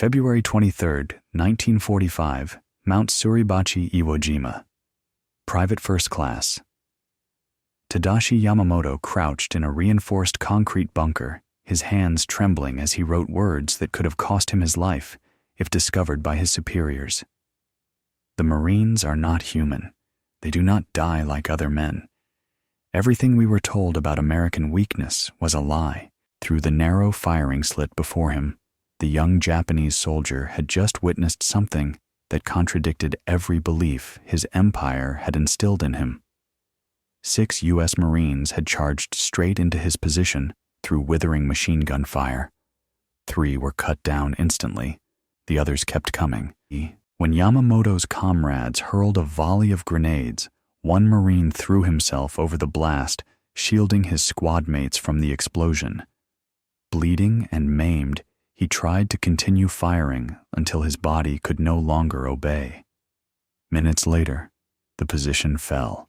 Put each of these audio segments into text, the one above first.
February 23, 1945, Mount Suribachi, Iwo Jima. Private First Class. Tadashi Yamamoto crouched in a reinforced concrete bunker, his hands trembling as he wrote words that could have cost him his life if discovered by his superiors. The Marines are not human. They do not die like other men. Everything we were told about American weakness was a lie. Through the narrow firing slit before him, the young Japanese soldier had just witnessed something that contradicted every belief his empire had instilled in him. 6 U.S. Marines had charged straight into his position through withering machine gun fire. 3 were cut down instantly. The others kept coming. When Yamamoto's comrades hurled a volley of grenades, one Marine threw himself over the blast, shielding his squad mates from the explosion. Bleeding and maimed, he tried to continue firing until his body could no longer obey. Minutes later, the position fell.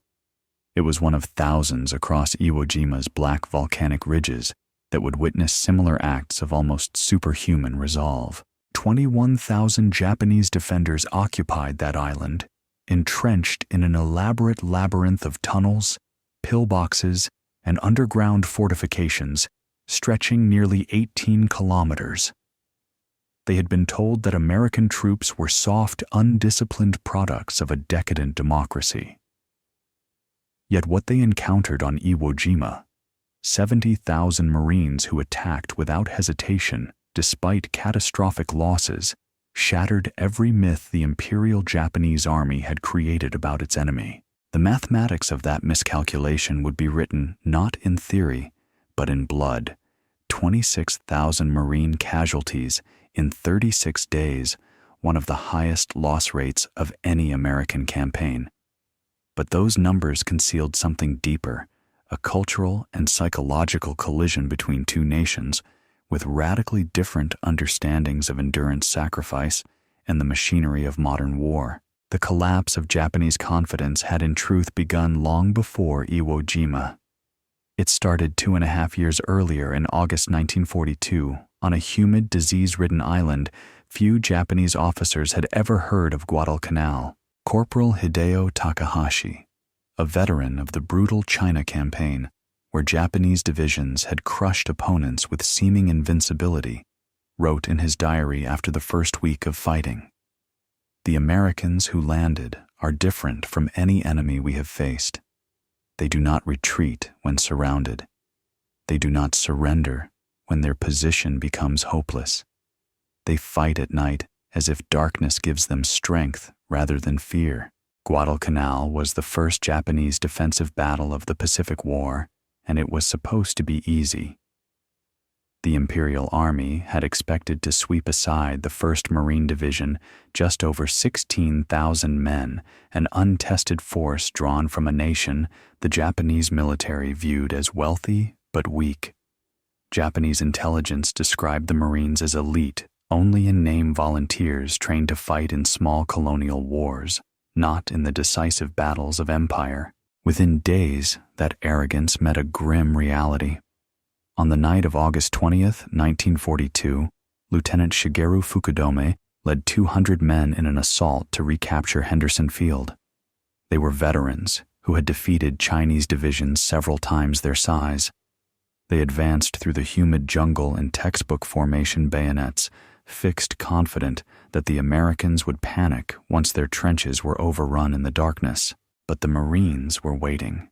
It was one of thousands across Iwo Jima's black volcanic ridges that would witness similar acts of almost superhuman resolve. 21,000 Japanese defenders occupied that island, entrenched in an elaborate labyrinth of tunnels, pillboxes, and underground fortifications stretching nearly 18 kilometers. They had been told that American troops were soft, undisciplined products of a decadent democracy. Yet what they encountered on Iwo Jima, 70,000 Marines who attacked without hesitation despite catastrophic losses, shattered every myth the Imperial Japanese Army had created about its enemy. The mathematics of that miscalculation would be written not in theory, but in blood. 26,000 Marine casualties in 36 days, one of the highest loss rates of any American campaign. But those numbers concealed something deeper, a cultural and psychological collision between two nations with radically different understandings of endurance sacrifice and the machinery of modern war. The collapse of Japanese confidence had in truth begun long before Iwo Jima. It started 2.5 years earlier in August 1942 on a humid, disease-ridden island few Japanese officers had ever heard of Guadalcanal. Corporal Hideo Takahashi, a veteran of the brutal China campaign, where Japanese divisions had crushed opponents with seeming invincibility, wrote in his diary after the first week of fighting, "The Americans who landed are different from any enemy we have faced. They do not retreat when surrounded. They do not surrender when their position becomes hopeless. They fight at night as if darkness gives them strength rather than fear." Guadalcanal was the first Japanese defensive battle of the Pacific War, and it was supposed to be easy. The Imperial Army had expected to sweep aside the 1st Marine Division, just over 16,000 men, an untested force drawn from a nation the Japanese military viewed as wealthy but weak. Japanese intelligence described the Marines as elite, only in name volunteers trained to fight in small colonial wars, not in the decisive battles of empire. Within days, that arrogance met a grim reality. On the night of August 20th, 1942, Lieutenant Shigeru Fukudome led 200 men in an assault to recapture Henderson Field. They were veterans who had defeated Chinese divisions several times their size. They advanced through the humid jungle in textbook formation bayonets, fixed confident that the Americans would panic once their trenches were overrun in the darkness. But the Marines were waiting.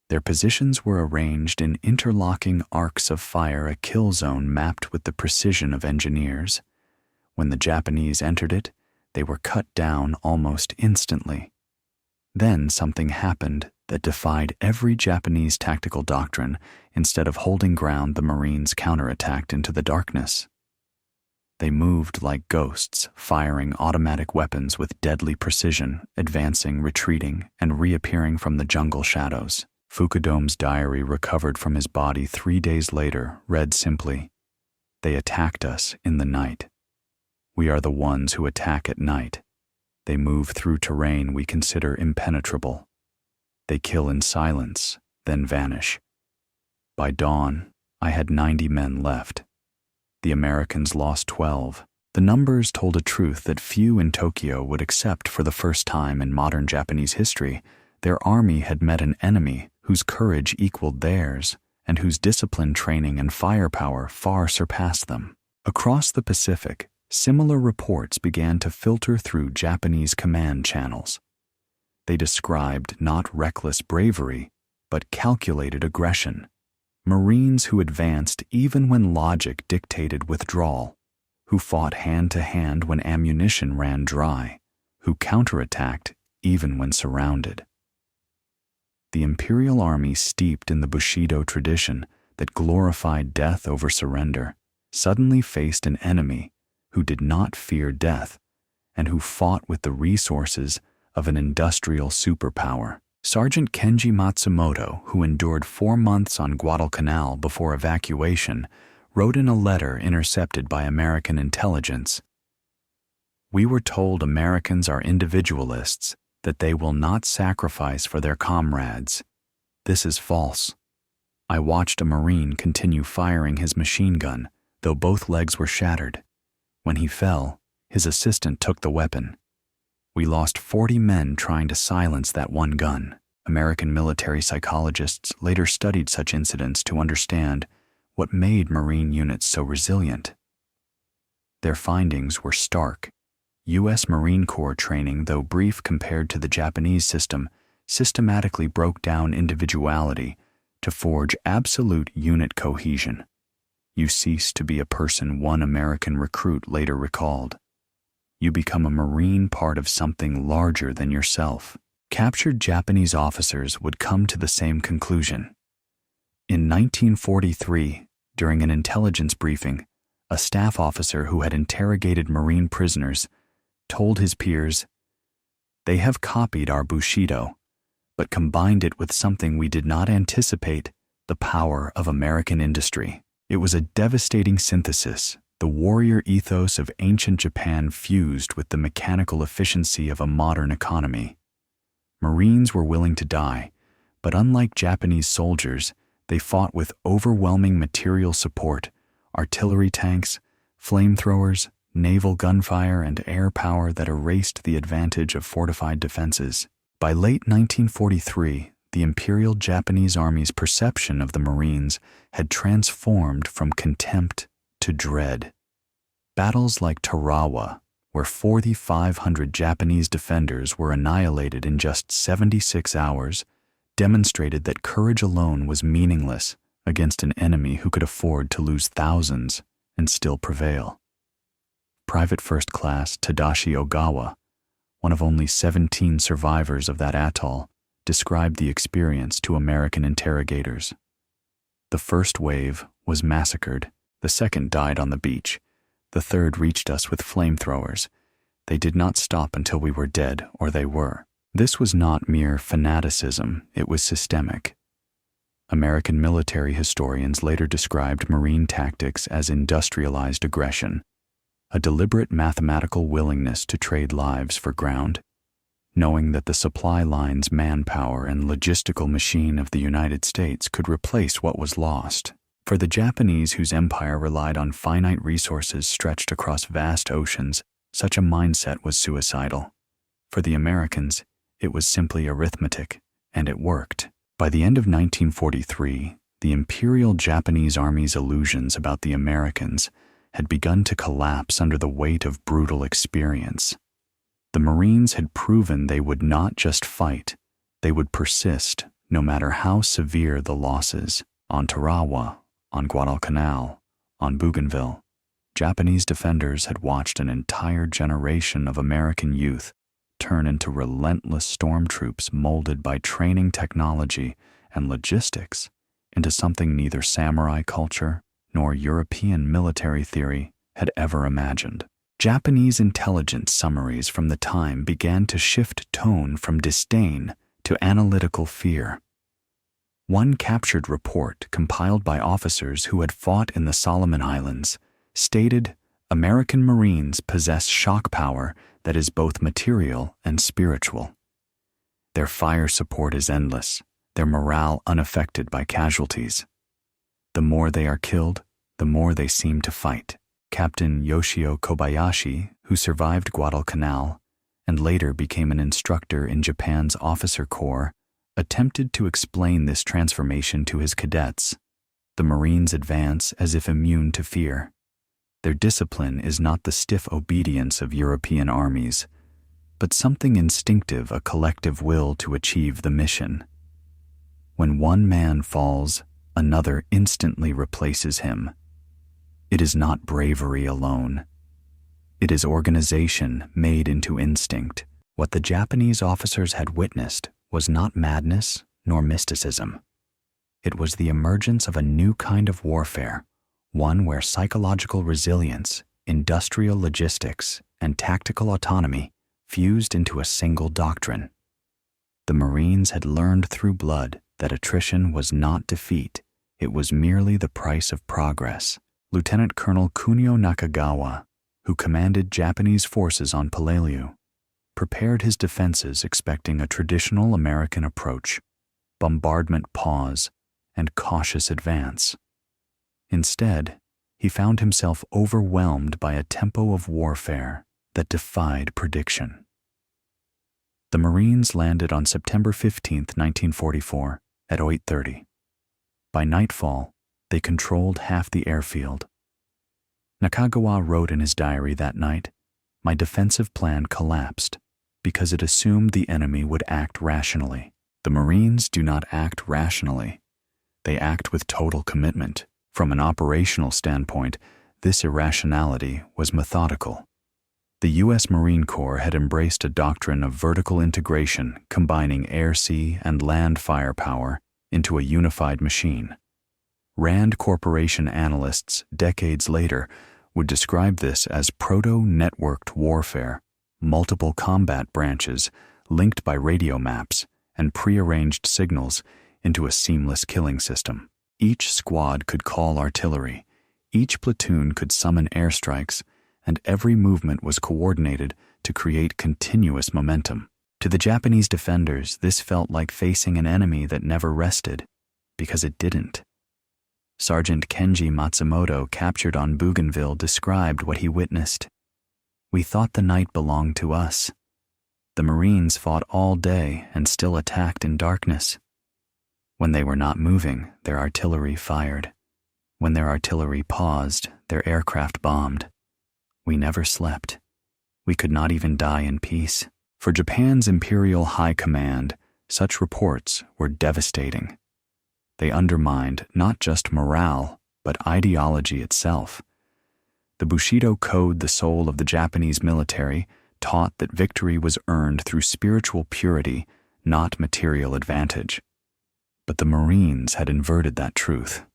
Their positions were arranged in interlocking arcs of fire, a kill zone mapped with the precision of engineers. When the Japanese entered it, they were cut down almost instantly. Then something happened that defied every Japanese tactical doctrine. Instead of holding ground, the Marines counterattacked into the darkness. They moved like ghosts, firing automatic weapons with deadly precision, advancing, retreating, and reappearing from the jungle shadows. Fukudome's diary, recovered from his body 3 days later, read simply, "They attacked us in the night. We are the ones who attack at night. They move through terrain we consider impenetrable. They kill in silence, then vanish. By dawn, I had 90 men left. The Americans lost 12. The numbers told a truth that few in Tokyo would accept. For the first time in modern Japanese history, their army had met an enemy whose courage equaled theirs and whose discipline, training, and firepower far surpassed them. Across the Pacific, similar reports began to filter through Japanese command channels. They described not reckless bravery, but calculated aggression. Marines who advanced even when logic dictated withdrawal, who fought hand-to-hand when ammunition ran dry, who counterattacked even when surrounded. The Imperial Army, steeped in the Bushido tradition that glorified death over surrender, suddenly faced an enemy who did not fear death and who fought with the resources of an industrial superpower. Sergeant Kenji Matsumoto, who endured 4 months on Guadalcanal before evacuation, wrote in a letter intercepted by American intelligence, "We were told Americans are individualists, that they will not sacrifice for their comrades. This is false. I watched a Marine continue firing his machine gun, though both legs were shattered. When he fell, his assistant took the weapon. We lost 40 men trying to silence that one gun." American military psychologists later studied such incidents to understand what made Marine units so resilient. Their findings were stark. U.S. Marine Corps training, though brief compared to the Japanese system, systematically broke down individuality to forge absolute unit cohesion. "You cease to be a person," one American recruit later recalled. "You become a Marine, part of something larger than yourself." Captured Japanese officers would come to the same conclusion. In 1943, during an intelligence briefing, a staff officer who had interrogated Marine prisoners told his peers, "They have copied our Bushido, but combined it with something we did not anticipate, the power of American industry." It was a devastating synthesis, the warrior ethos of ancient Japan fused with the mechanical efficiency of a modern economy. Marines were willing to die, but unlike Japanese soldiers, they fought with overwhelming material support, artillery tanks, flamethrowers, naval gunfire, and air power that erased the advantage of fortified defenses. By late 1943, the Imperial Japanese Army's perception of the Marines had transformed from contempt to dread. Battles like Tarawa, where 4,500 Japanese defenders were annihilated in just 76 hours, demonstrated that courage alone was meaningless against an enemy who could afford to lose thousands and still prevail. Private First Class Tadashi Ogawa, one of only 17 survivors of that atoll, described the experience to American interrogators. "The first wave was massacred. The second died on the beach. The third reached us with flamethrowers. They did not stop until we were dead, or they were." This was not mere fanaticism, it was systemic. American military historians later described Marine tactics as industrialized aggression, a deliberate mathematical willingness to trade lives for ground, knowing that the supply lines, manpower, and logistical machine of the United States could replace what was lost. For the Japanese, whose empire relied on finite resources stretched across vast oceans, such a mindset was suicidal. For the Americans, it was simply arithmetic, and it worked. By the end of 1943, the Imperial Japanese Army's illusions about the Americans had begun to collapse under the weight of brutal experience. The Marines had proven they would not just fight, they would persist, no matter how severe the losses. On Tarawa, on Guadalcanal, on Bougainville, Japanese defenders had watched an entire generation of American youth turn into relentless stormtroops molded by training technology and logistics into something neither samurai culture nor European military theory had ever imagined. Japanese intelligence summaries from the time began to shift tone from disdain to analytical fear. One captured report compiled by officers who had fought in the Solomon Islands stated, "American Marines possess shock power that is both material and spiritual. Their fire support is endless, their morale unaffected by casualties. The more they are killed, the more they seem to fight." Captain Yoshio Kobayashi, who survived Guadalcanal and later became an instructor in Japan's officer corps, attempted to explain this transformation to his cadets. The Marines advance as if immune to fear. Their discipline is not the stiff obedience of European armies, but something instinctive, a collective will to achieve the mission. When one man falls, another instantly replaces him. It is not bravery alone. It is organization made into instinct. What the Japanese officers had witnessed was not madness nor mysticism. It was the emergence of a new kind of warfare, one where psychological resilience, industrial logistics, and tactical autonomy fused into a single doctrine. The Marines had learned through blood that attrition was not defeat, it was merely the price of progress. Lieutenant Colonel Kunio Nakagawa, who commanded Japanese forces on Palayu, prepared his defenses expecting a traditional American approach, bombardment pause, and cautious advance. Instead, he found himself overwhelmed by a tempo of warfare that defied prediction. The Marines landed on September 15, 1944, at 08:30. By nightfall, they controlled half the airfield. Nakagawa wrote in his diary that night, "My defensive plan collapsed because it assumed the enemy would act rationally. The Marines do not act rationally. They act with total commitment. From an operational standpoint, this irrationality was methodical." The U.S. Marine Corps had embraced a doctrine of vertical integration, combining air, sea, and land firepower into a unified machine. Rand Corporation analysts decades later would describe this as proto-networked warfare, multiple combat branches linked by radio maps and prearranged signals into a seamless killing system. Each squad could call artillery, each platoon could summon airstrikes, and every movement was coordinated to create continuous momentum. To the Japanese defenders, this felt like facing an enemy that never rested, because it didn't. Sergeant Kenji Matsumoto, captured on Bougainville, described what he witnessed. "We thought the night belonged to us. The Marines fought all day and still attacked in darkness. When they were not moving, their artillery fired. When their artillery paused, their aircraft bombed. We never slept. We could not even die in peace." For Japan's Imperial High Command, such reports were devastating. They undermined not just morale, but ideology itself. The Bushido Code, the soul of the Japanese military, taught that victory was earned through spiritual purity, not material advantage. But the Marines had inverted that truth.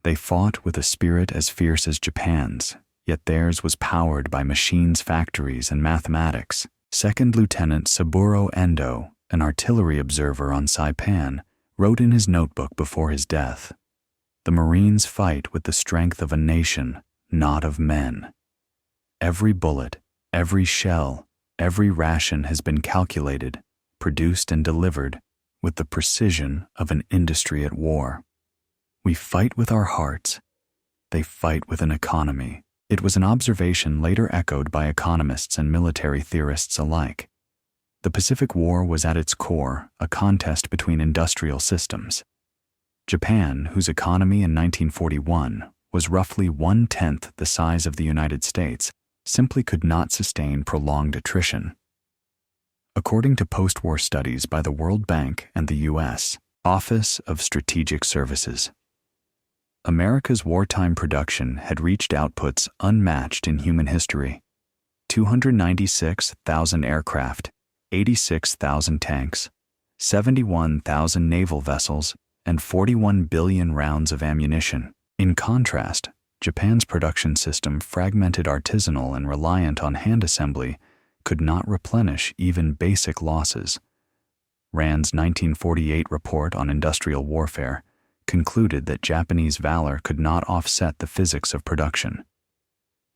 They fought with a spirit as fierce as Japan's, yet theirs was powered by machines, factories, and mathematics. Second Lieutenant Saburo Endo, an artillery observer on Saipan, wrote in his notebook before his death, "The Marines fight with the strength of a nation, not of men. Every bullet, every shell, every ration has been calculated, produced, and delivered with the precision of an industry at war. We fight with our hearts. They fight with an economy." It was an observation later echoed by economists and military theorists alike. The Pacific War was at its core a contest between industrial systems. Japan, whose economy in 1941 was roughly 1/10 the size of the United States, simply could not sustain prolonged attrition. According to post-war studies by the World Bank and the U.S. Office of Strategic Services, America's wartime production had reached outputs unmatched in human history. 296,000 aircraft, 86,000 tanks, 71,000 naval vessels, and 41 billion rounds of ammunition. In contrast, Japan's production system, fragmented, artisanal, and reliant on hand assembly, could not replenish even basic losses. Rand's 1948 report on industrial warfare concluded that Japanese valor could not offset the physics of production.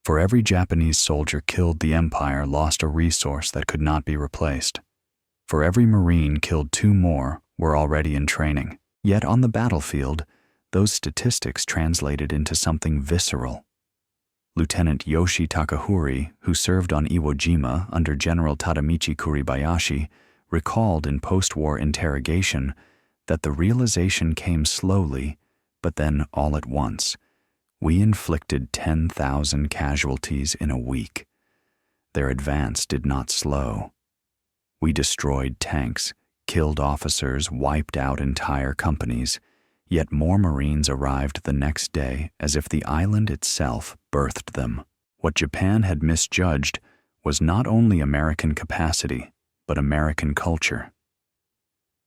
For every Japanese soldier killed, the empire lost a resource that could not be replaced. For every Marine killed, 2 more were already in training. Yet on the battlefield, those statistics translated into something visceral. Lieutenant Yoshi Takahori, who served on Iwo Jima under General Tadamichi Kuribayashi, recalled in post-war interrogation that the realization came slowly, but then all at once. We inflicted 10,000 casualties in a week. Their advance did not slow. We destroyed tanks, killed officers, wiped out entire companies, yet more Marines arrived the next day as if the island itself birthed them. What Japan had misjudged was not only American capacity, but American culture.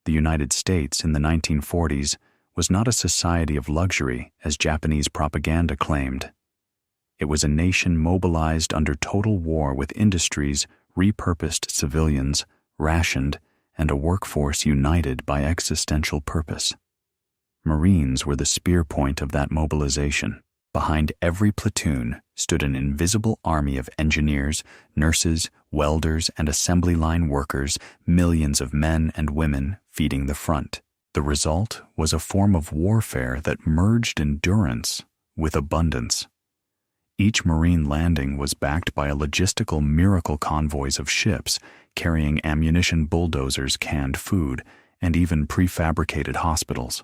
The United States in the 1940s was not a society of luxury, as Japanese propaganda claimed. It was a nation mobilized under total war with industries, repurposed civilians, rationed, and a workforce united by existential purpose. Marines were the spear point of that mobilization. Behind every platoon stood an invisible army of engineers, nurses, welders, and assembly line workers, millions of men and women feeding the front. The result was a form of warfare that merged endurance with abundance. Each Marine landing was backed by a logistical miracle convoys of ships carrying ammunition bulldozers, canned food, and even prefabricated hospitals.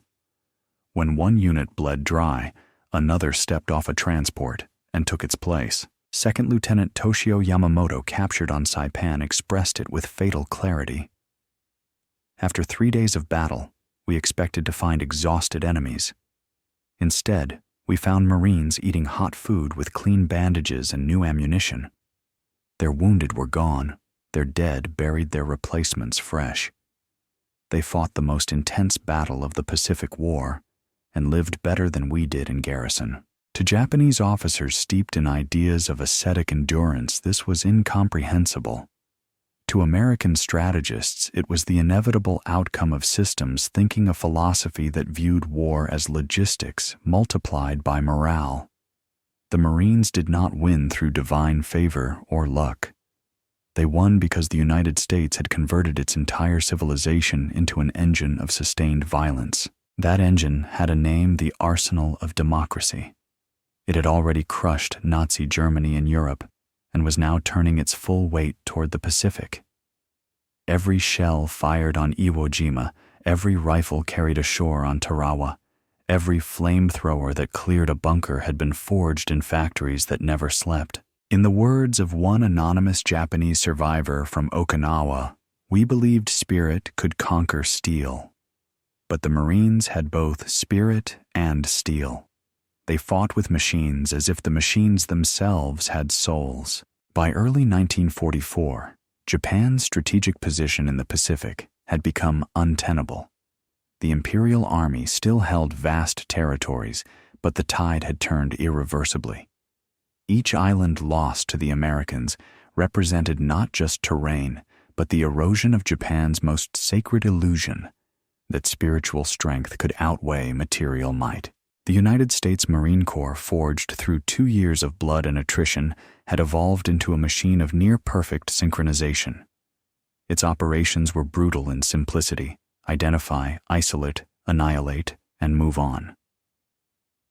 When one unit bled dry, another stepped off a transport and took its place. Second Lieutenant Toshio Yamamoto, captured on Saipan, expressed it with fatal clarity. After 3 days of battle, we expected to find exhausted enemies. Instead, we found Marines eating hot food with clean bandages and new ammunition. Their wounded were gone, their dead buried their replacements fresh. They fought the most intense battle of the Pacific War and lived better than we did in garrison. To Japanese officers steeped in ideas of ascetic endurance, this was incomprehensible. To American strategists, it was the inevitable outcome of systems thinking, a philosophy that viewed war as logistics multiplied by morale. The Marines did not win through divine favor or luck. They won because the United States had converted its entire civilization into an engine of sustained violence. That engine had a name: the arsenal of democracy. It had already crushed Nazi Germany in Europe and was now turning its full weight toward the Pacific. Every shell fired on Iwo Jima, every rifle carried ashore on Tarawa, every flamethrower that cleared a bunker had been forged in factories that never slept. In the words of one anonymous Japanese survivor from Okinawa, we believed spirit could conquer steel. But the Marines had both spirit and steel. They fought with machines as if the machines themselves had souls. By early 1944, Japan's strategic position in the Pacific had become untenable. The Imperial Army still held vast territories, but the tide had turned irreversibly. Each island lost to the Americans represented not just terrain, but the erosion of Japan's most sacred illusion, that spiritual strength could outweigh material might. The United States Marine Corps, forged through 2 years of blood and attrition, had evolved into a machine of near-perfect synchronization. Its operations were brutal in simplicity: identify, isolate, annihilate, and move on.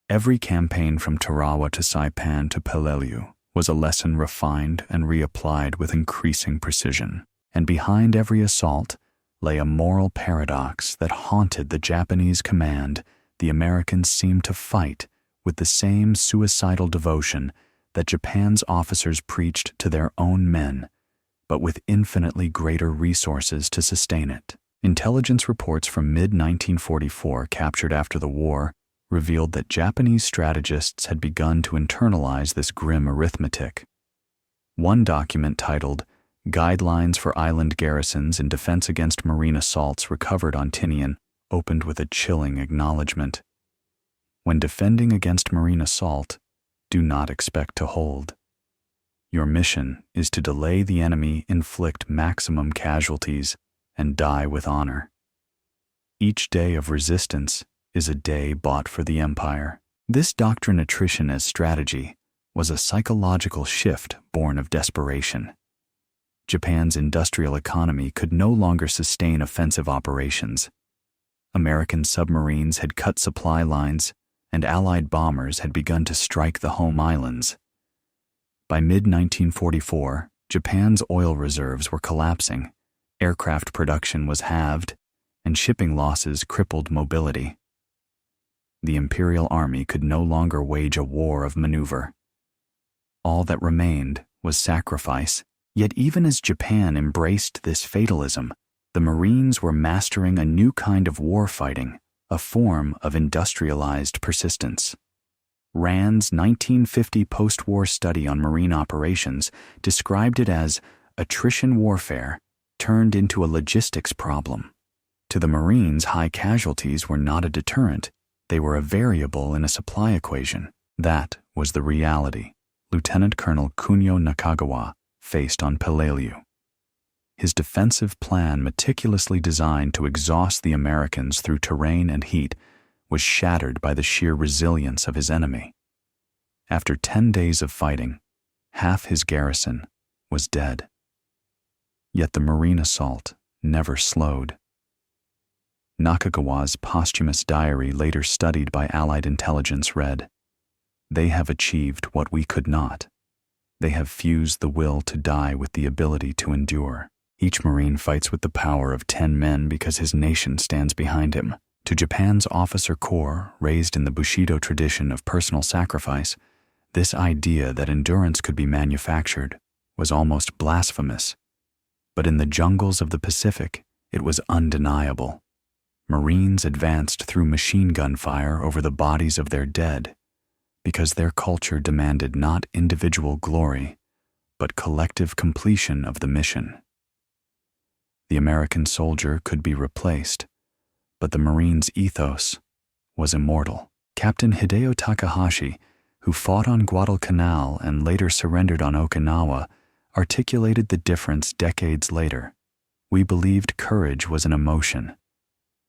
Every campaign from Tarawa to Saipan to Peleliu was a lesson refined and reapplied with increasing precision. And behind every assault lay a moral paradox that haunted the Japanese command. The Americans seemed to fight with the same suicidal devotion that Japan's officers preached to their own men, but with infinitely greater resources to sustain it. Intelligence reports from mid-1944, captured after the war, revealed that Japanese strategists had begun to internalize this grim arithmetic. One document titled "Guidelines for Island Garrisons in Defense Against Marine Assaults," recovered on Tinian, opened with a chilling acknowledgement. When defending against marine assault, do not expect to hold. Your mission is to delay the enemy, inflict maximum casualties, and die with honor. Each day of resistance is a day bought for the empire. This doctrine, attrition as strategy, was a psychological shift born of desperation. Japan's industrial economy could no longer sustain offensive operations. American submarines had cut supply lines, and Allied bombers had begun to strike the home islands. By mid-1944, Japan's oil reserves were collapsing, aircraft production was halved, and shipping losses crippled mobility. The Imperial Army could no longer wage a war of maneuver. All that remained was sacrifice. Yet even as Japan embraced this fatalism, the Marines were mastering a new kind of warfighting, a form of industrialized persistence. Rand's 1950 post-war study on Marine operations described it as attrition warfare turned into a logistics problem. To the Marines, high casualties were not a deterrent. They were a variable in a supply equation. That was the reality Lieutenant Colonel Kunio Nakagawa faced on Peleliu. His defensive plan, meticulously designed to exhaust the Americans through terrain and heat, was shattered by the sheer resilience of his enemy. After 10 days of fighting, half his garrison was dead. Yet the Marine assault never slowed. Nakagawa's posthumous diary, later studied by Allied intelligence, read, "They have achieved what we could not. They have fused the will to die with the ability to endure. Each Marine fights with the power of 10 men because his nation stands behind him." To Japan's officer corps, raised in the Bushido tradition of personal sacrifice, this idea that endurance could be manufactured was almost blasphemous. But in the jungles of the Pacific, it was undeniable. Marines advanced through machine gun fire over the bodies of their dead, because their culture demanded not individual glory, but collective completion of the mission. The American soldier could be replaced, but the Marine's ethos was immortal. Captain Hideo Takahashi, who fought on Guadalcanal and later surrendered on Okinawa, articulated the difference decades later. "We believed courage was an emotion.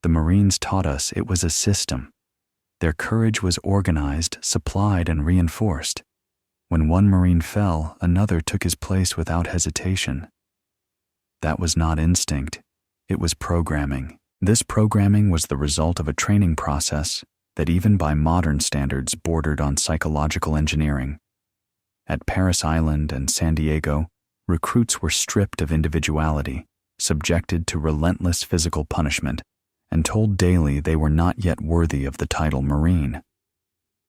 The Marines taught us it was a system. Their courage was organized, supplied, and reinforced. When one Marine fell, another took his place without hesitation. That was not instinct, it was programming. This programming was the result of a training process that even by modern standards bordered on psychological engineering. At Paris Island and San Diego, recruits were stripped of individuality, subjected to relentless physical punishment, and told daily they were not yet worthy of the title Marine.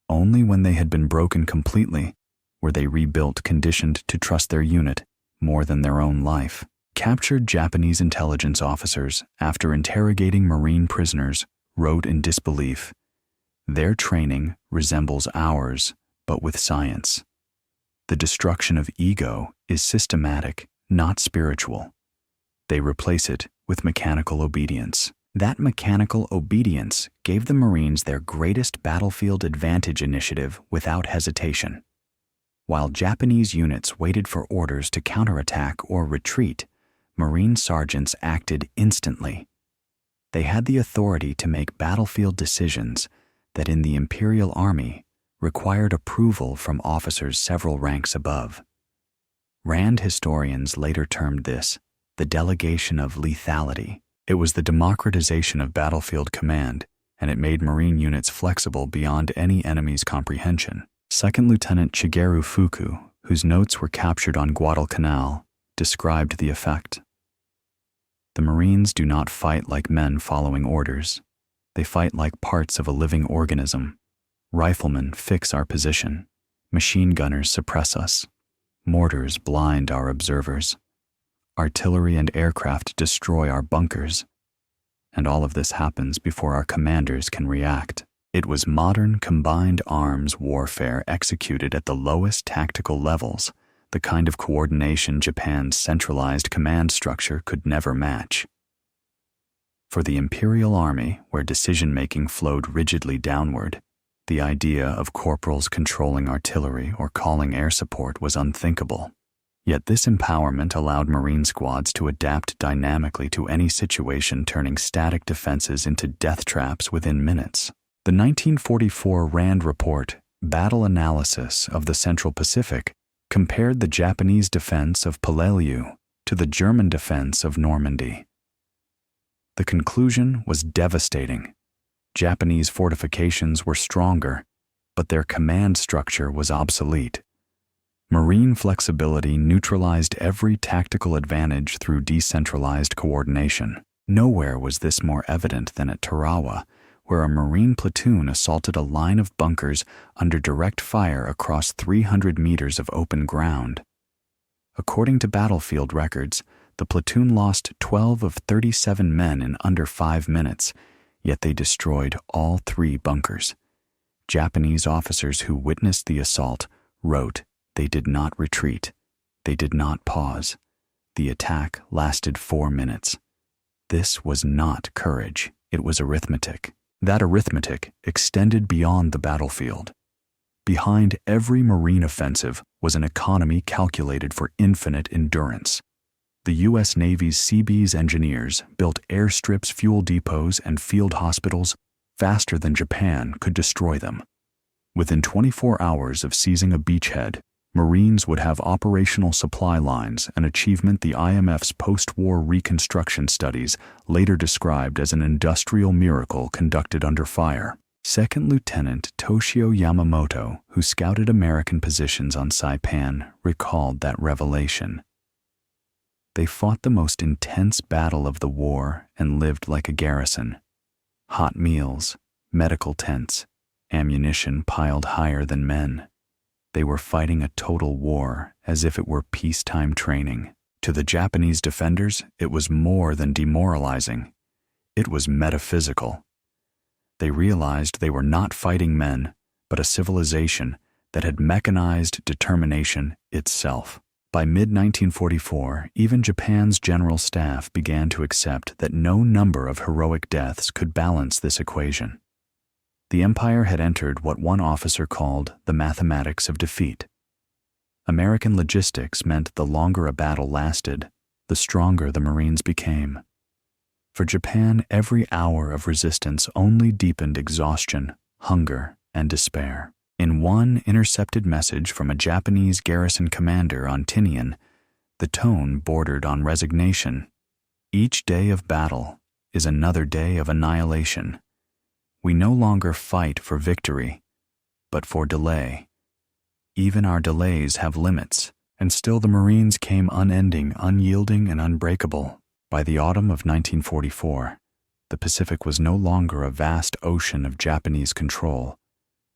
Only when they had been broken completely were they rebuilt, conditioned to trust their unit more than their own life. Captured Japanese intelligence officers, after interrogating Marine prisoners, wrote in disbelief, "Their training resembles ours, but with science. The destruction of ego is systematic, not spiritual. They replace it with mechanical obedience." That mechanical obedience gave the Marines their greatest battlefield advantage initiative without hesitation. While Japanese units waited for orders to counterattack or retreat, Marine sergeants acted instantly. They had the authority to make battlefield decisions that in the Imperial Army required approval from officers several ranks above. Rand historians later termed this the delegation of lethality. It was the democratization of battlefield command, and it made Marine units flexible beyond any enemy's comprehension. Second Lieutenant Shigeru Fuku, whose notes were captured on Guadalcanal, described the effect. "The Marines do not fight like men following orders. They fight like parts of a living organism. Riflemen fix our position. Machine gunners suppress us. Mortars blind our observers. Artillery and aircraft destroy our bunkers. And all of this happens before our commanders can react." It was modern combined arms warfare executed at the lowest tactical levels, the kind of coordination Japan's centralized command structure could never match. For the Imperial Army, where decision-making flowed rigidly downward, the idea of corporals controlling artillery or calling air support was unthinkable. Yet this empowerment allowed Marine squads to adapt dynamically to any situation, turning static defenses into death traps within minutes. The 1944 Rand report, Battle Analysis of the Central Pacific, compared the Japanese defense of Peleliu to the German defense of Normandy. The conclusion was devastating. Japanese fortifications were stronger, but their command structure was obsolete. Marine flexibility neutralized every tactical advantage through decentralized coordination. Nowhere was this more evident than at Tarawa, where a Marine platoon assaulted a line of bunkers under direct fire across 300 meters of open ground. According to battlefield records, the platoon lost 12 of 37 men in under 5 minutes, yet they destroyed all 3 bunkers. Japanese officers who witnessed the assault wrote, "They did not retreat. They did not pause. The attack lasted 4 minutes." This was not courage, it was arithmetic. That arithmetic extended beyond the battlefield. Behind every Marine offensive was an economy calculated for infinite endurance. The U.S. Navy's Seabees engineers built airstrips, fuel depots, and field hospitals faster than Japan could destroy them. Within 24 hours of seizing a beachhead, Marines would have operational supply lines, an achievement the IMF's post-war reconstruction studies later described as an industrial miracle conducted under fire. Second Lieutenant Toshio Yamamoto, who scouted American positions on Saipan, recalled that revelation. They fought the most intense battle of the war and lived like a garrison. Hot meals, medical tents, ammunition piled higher than men. They were fighting a total war as if it were peacetime training. To the Japanese defenders, it was more than demoralizing. It was metaphysical. They realized they were not fighting men, but a civilization that had mechanized determination itself. By mid-1944, even Japan's general staff began to accept that no number of heroic deaths could balance this equation. The empire had entered what one officer called the mathematics of defeat. American logistics meant the longer a battle lasted, the stronger the Marines became. For Japan, every hour of resistance only deepened exhaustion, hunger, and despair. In one intercepted message from a Japanese garrison commander on Tinian, the tone bordered on resignation. "Each day of battle is another day of annihilation. We no longer fight for victory, but for delay. Even our delays have limits." And still the Marines came unending, unyielding, and unbreakable. By the autumn of 1944, the Pacific was no longer a vast ocean of Japanese control.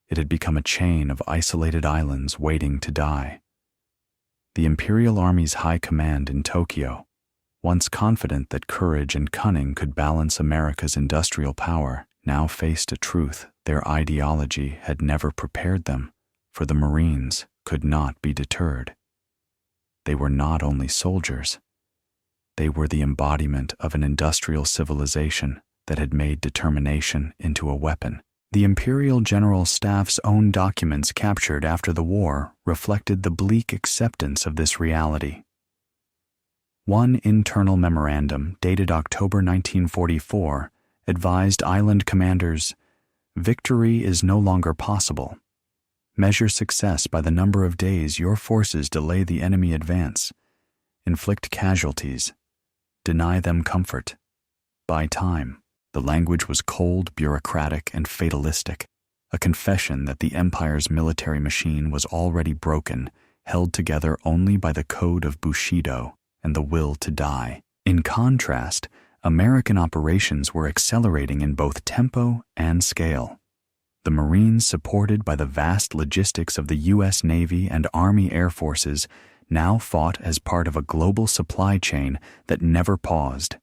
It had become a chain of isolated islands waiting to die. The Imperial Army's high command in Tokyo, once confident that courage and cunning could balance America's industrial power, now faced a truth their ideology had never prepared them, for the Marines could not be deterred. They were not only soldiers. They were the embodiment of an industrial civilization that had made determination into a weapon. The Imperial General Staff's own documents captured after the war reflected the bleak acceptance of this reality. One internal memorandum dated October 1944 advised island commanders, "Victory is no longer possible. Measure success by the number of days your forces delay the enemy advance. Inflict casualties. Deny them comfort. Buy time." The language was cold, bureaucratic, and fatalistic, a confession that the empire's military machine was already broken, held together only by the code of Bushido and the will to die. In contrast, American operations were accelerating in both tempo and scale. The Marines, supported by the vast logistics of the U.S. Navy and Army Air Forces, now fought as part of a global supply chain that never paused.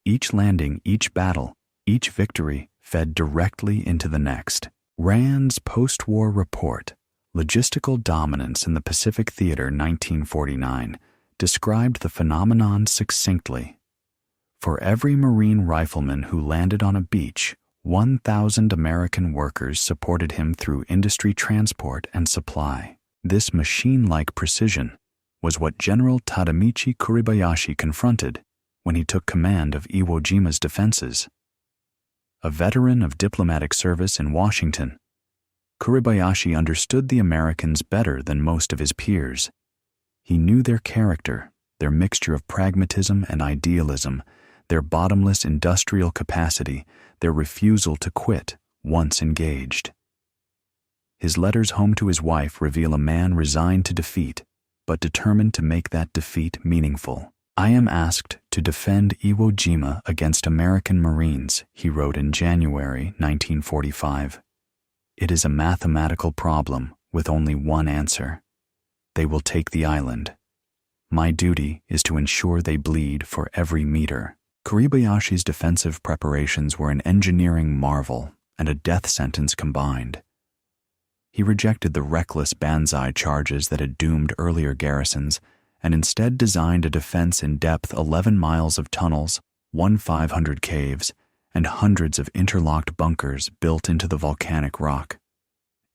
Each landing, each battle, each victory fed directly into the next. Rand's post-war report, Logistical Dominance in the Pacific Theater 1949, described the phenomenon succinctly. For every Marine rifleman who landed on a beach, 1,000 American workers supported him through industry transport and supply. This machine-like precision was what General Tadamichi Kuribayashi confronted when he took command of Iwo Jima's defenses. A veteran of diplomatic service in Washington, Kuribayashi understood the Americans better than most of his peers. He knew their character, their mixture of pragmatism and idealism, their bottomless industrial capacity, their refusal to quit once engaged. His letters home to his wife reveal a man resigned to defeat, but determined to make that defeat meaningful. "I am asked to defend Iwo Jima against American Marines," he wrote in January 1945. "It is a mathematical problem with only one answer. They will take the island. My duty is to ensure they bleed for every meter." Kuribayashi's defensive preparations were an engineering marvel and a death sentence combined. He rejected the reckless banzai charges that had doomed earlier garrisons and instead designed a defense in depth 11 miles of tunnels, 1,500 caves, and hundreds of interlocked bunkers built into the volcanic rock.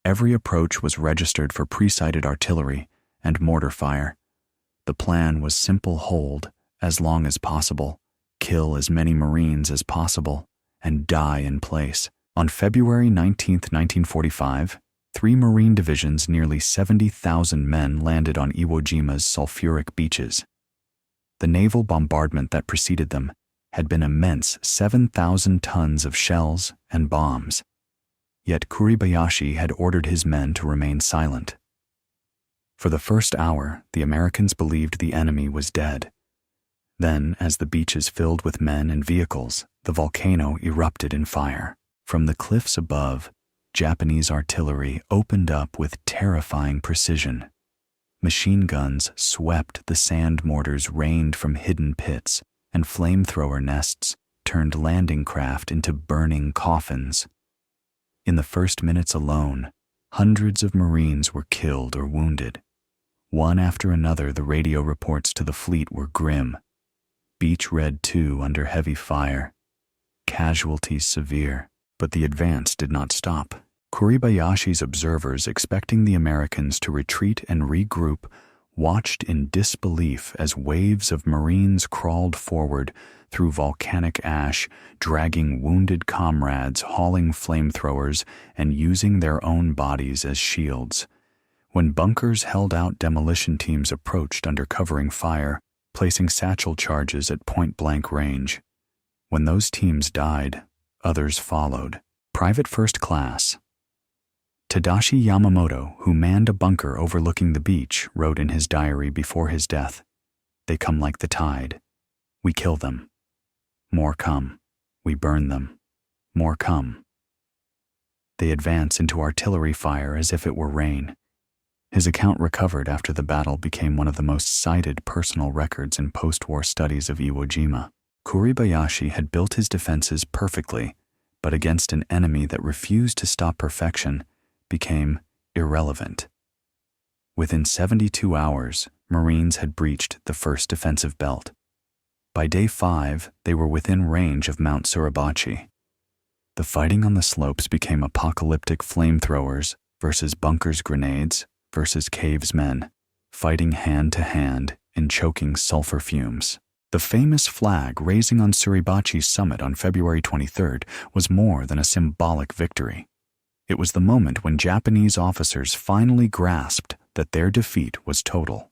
Every approach was registered for pre-sighted artillery and mortar fire. The plan was simple: hold as long as possible, kill as many Marines as possible, and die in place. On February 19, 1945, 3 Marine divisions, nearly 70,000 men, landed on Iwo Jima's sulfuric beaches. The naval bombardment that preceded them had been immense: 7,000 tons of shells and bombs. Yet Kuribayashi had ordered his men to remain silent. For the first hour, the Americans believed the enemy was dead. Then, as the beaches filled with men and vehicles, the volcano erupted in fire. From the cliffs above, Japanese artillery opened up with terrifying precision. Machine guns swept the sand mortars rained from hidden pits, and flamethrower nests turned landing craft into burning coffins. In the first minutes alone, hundreds of Marines were killed or wounded. One after another, the radio reports to the fleet were grim. Beach Red 2 under heavy fire. Casualties severe. But the advance did not stop. Kuribayashi's observers, expecting the Americans to retreat and regroup, watched in disbelief as waves of Marines crawled forward through volcanic ash, dragging wounded comrades, hauling flamethrowers, and using their own bodies as shields. When bunkers held out, demolition teams approached under covering fire, placing satchel charges at point-blank range. When those teams died, others followed. Private First Class Tadashi Yamamoto, who manned a bunker overlooking the beach, wrote in his diary before his death, "They come like the tide. We kill them. More come. We burn them. More come. They advance into artillery fire as if it were rain." His account, recovered after the battle, became one of the most cited personal records in post-war studies of Iwo Jima. Kuribayashi had built his defenses perfectly, but against an enemy that refused to stop perfection, became irrelevant. Within 72 hours, Marines had breached the first defensive belt. By day 5, they were within range of Mount Suribachi. The fighting on the slopes became apocalyptic: flamethrowers versus bunkers, grenades versus caves men, fighting hand to hand in choking sulfur fumes. The famous flag raising on Suribachi's summit on February 23rd was more than a symbolic victory. It was the moment when Japanese officers finally grasped that their defeat was total.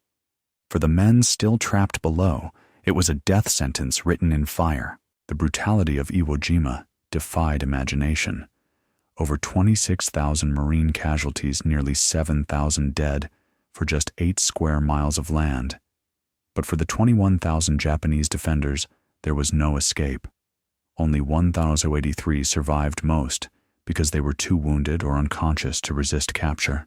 For the men still trapped below, it was a death sentence written in fire. The brutality of Iwo Jima defied imagination. Over 26,000 Marine casualties, nearly 7,000 dead for just 8 square miles of land. But for the 21,000 Japanese defenders, there was no escape. Only 1,083 survived, most because they were too wounded or unconscious to resist capture.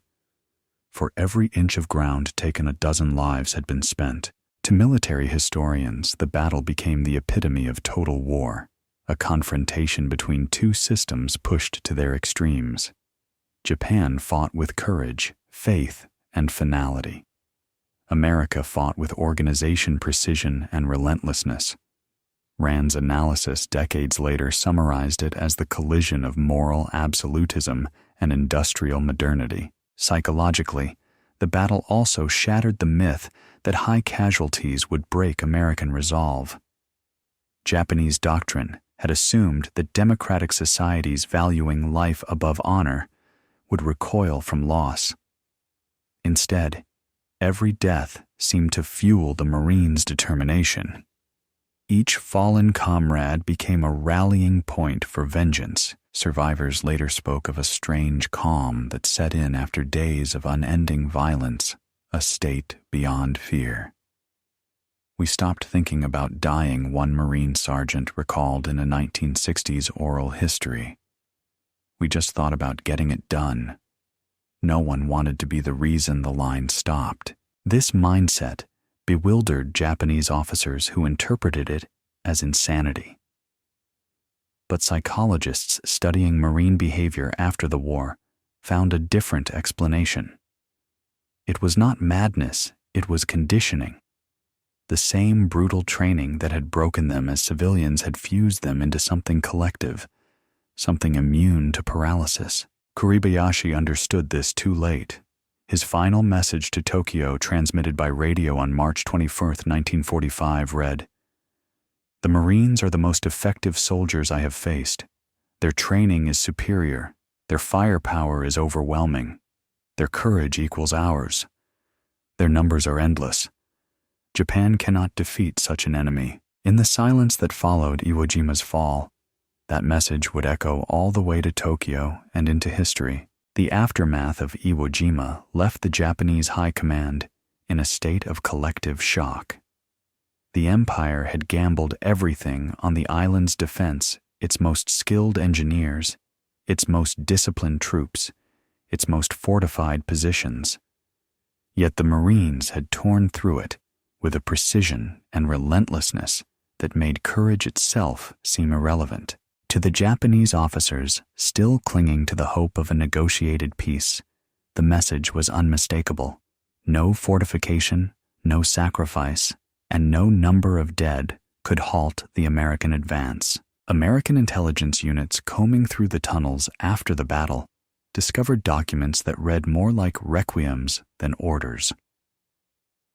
For every inch of ground taken, a dozen lives had been spent. To military historians, the battle became the epitome of total war, a confrontation between two systems pushed to their extremes. Japan fought with courage, faith, and finality. America fought with organization, precision, and relentlessness. Rand's analysis decades later summarized it as the collision of moral absolutism and industrial modernity. Psychologically, the battle also shattered the myth that high casualties would break American resolve. Japanese doctrine had assumed that democratic societies valuing life above honor would recoil from loss. Instead, every death seemed to fuel the Marines' determination. Each fallen comrade became a rallying point for vengeance. Survivors later spoke of a strange calm that set in after days of unending violence, a state beyond fear. We stopped thinking about dying, one Marine sergeant recalled in a 1960s oral history. We just thought about getting it done. No one wanted to be the reason the line stopped. This mindset bewildered Japanese officers who interpreted it as insanity. But psychologists studying Marine behavior after the war found a different explanation. It was not madness, it was conditioning. The same brutal training that had broken them as civilians had fused them into something collective, something immune to paralysis. Kuribayashi understood this too late. His final message to Tokyo, transmitted by radio on March 21, 1945, read, "The Marines are the most effective soldiers I have faced. Their training is superior. Their firepower is overwhelming. Their courage equals ours. Their numbers are endless. Japan cannot defeat such an enemy." In the silence that followed Iwo Jima's fall, that message would echo all the way to Tokyo and into history. The aftermath of Iwo Jima left the Japanese High Command in a state of collective shock. The empire had gambled everything on the island's defense, its most skilled engineers, its most disciplined troops, its most fortified positions. Yet the Marines had torn through it with a precision and relentlessness that made courage itself seem irrelevant. To the Japanese officers still clinging to the hope of a negotiated peace, the message was unmistakable. No fortification, no sacrifice, and no number of dead could halt the American advance. American intelligence units combing through the tunnels after the battle discovered documents that read more like requiems than orders.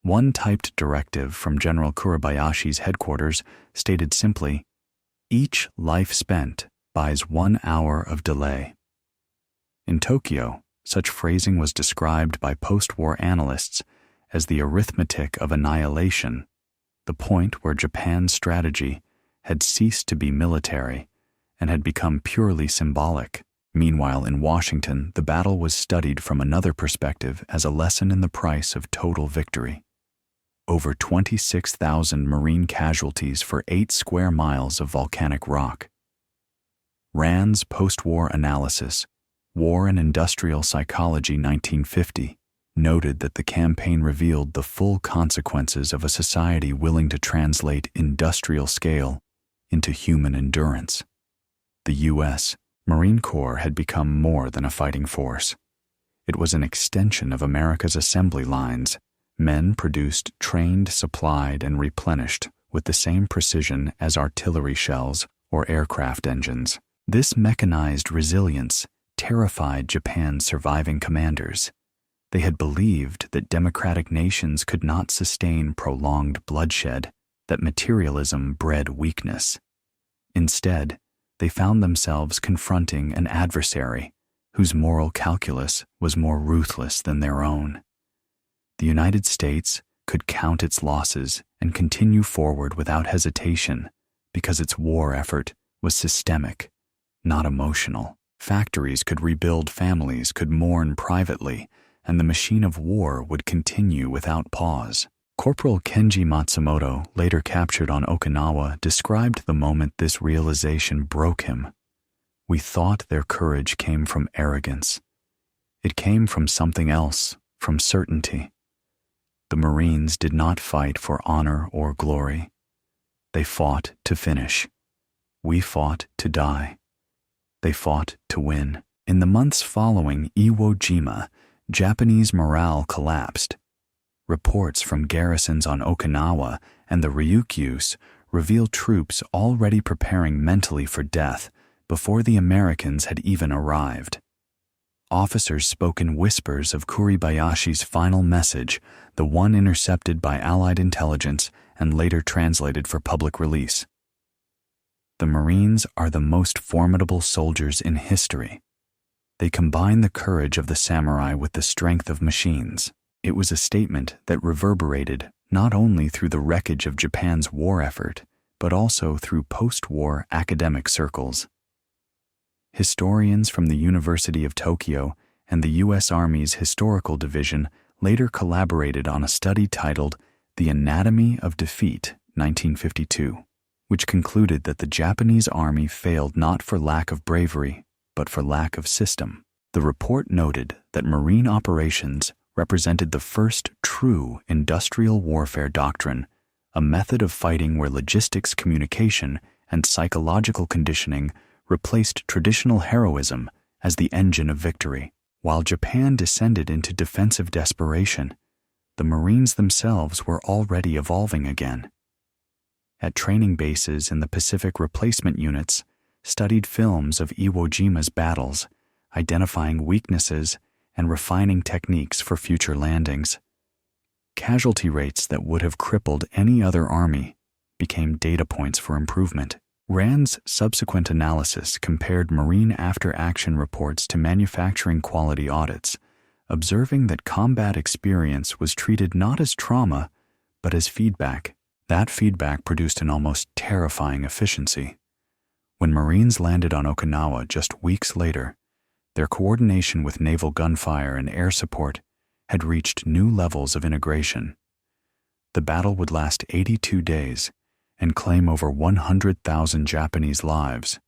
One typed directive from General Kuribayashi's headquarters stated simply, "Each life spent buys 1 hour of delay." In Tokyo, such phrasing was described by post-war analysts as the arithmetic of annihilation, the point where Japan's strategy had ceased to be military and had become purely symbolic. Meanwhile, in Washington, the battle was studied from another perspective as a lesson in the price of total victory. Over 26,000 Marine casualties for 8 square miles of volcanic rock. Rand's post-war analysis, War and Industrial Psychology 1950, noted that the campaign revealed the full consequences of a society willing to translate industrial scale into human endurance. The U.S. Marine Corps had become more than a fighting force. It was an extension of America's assembly lines. Men produced, trained, supplied, and replenished with the same precision as artillery shells or aircraft engines. This mechanized resilience terrified Japan's surviving commanders. They had believed that democratic nations could not sustain prolonged bloodshed, that materialism bred weakness. Instead, they found themselves confronting an adversary whose moral calculus was more ruthless than their own. The United States could count its losses and continue forward without hesitation because its war effort was systemic, not emotional. Factories could rebuild, families could mourn privately, and the machine of war would continue without pause. Corporal Kenji Matsumoto, later captured on Okinawa, described the moment this realization broke him. "We thought their courage came from arrogance. It came from something else, from certainty. The Marines did not fight for honor or glory. They fought to finish. We fought to die. They fought to win." In the months following Iwo Jima, Japanese morale collapsed. Reports from garrisons on Okinawa and the Ryukyus revealed troops already preparing mentally for death before the Americans had even arrived. Officers spoke in whispers of Kuribayashi's final message, the one intercepted by Allied intelligence and later translated for public release. "The Marines are the most formidable soldiers in history. They combine the courage of the samurai with the strength of machines." It was a statement that reverberated not only through the wreckage of Japan's war effort, but also through post-war academic circles. Historians from the University of Tokyo and the U.S. Army's Historical Division later collaborated on a study titled The Anatomy of Defeat, 1952, which concluded that the Japanese Army failed not for lack of bravery, but for lack of system. The report noted that Marine operations represented the first true industrial warfare doctrine, a method of fighting where logistics, communication, and psychological conditioning replaced traditional heroism as the engine of victory. While Japan descended into defensive desperation, the Marines themselves were already evolving again. At training bases in the Pacific replacement units, studied films of Iwo Jima's battles, identifying weaknesses and refining techniques for future landings. Casualty rates that would have crippled any other army became data points for improvement. RAND's subsequent analysis compared Marine after-action reports to manufacturing quality audits, observing that combat experience was treated not as trauma, but as feedback. That feedback produced an almost terrifying efficiency. When Marines landed on Okinawa just weeks later, their coordination with naval gunfire and air support had reached new levels of integration. The battle would last 82 days and claim over 100,000 Japanese lives,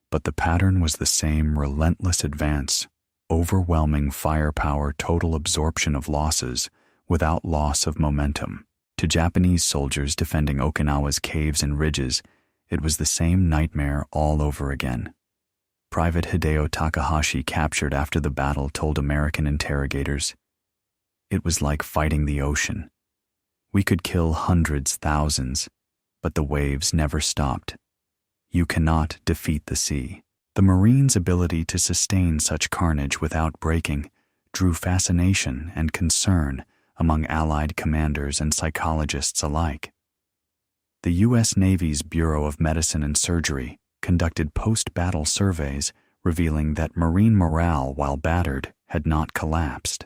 but the pattern was the same: relentless advance, overwhelming firepower, total absorption of losses without loss of momentum. To Japanese soldiers defending Okinawa's caves and ridges, it was the same nightmare all over again. Private Hideo Takahashi, captured after the battle, told American interrogators, "It was like fighting the ocean. We could kill hundreds, thousands, but the waves never stopped. You cannot defeat the sea." The Marines' ability to sustain such carnage without breaking drew fascination and concern among Allied commanders and psychologists alike. The U.S. Navy's Bureau of Medicine and Surgery conducted post-battle surveys revealing that Marine morale, while battered, had not collapsed.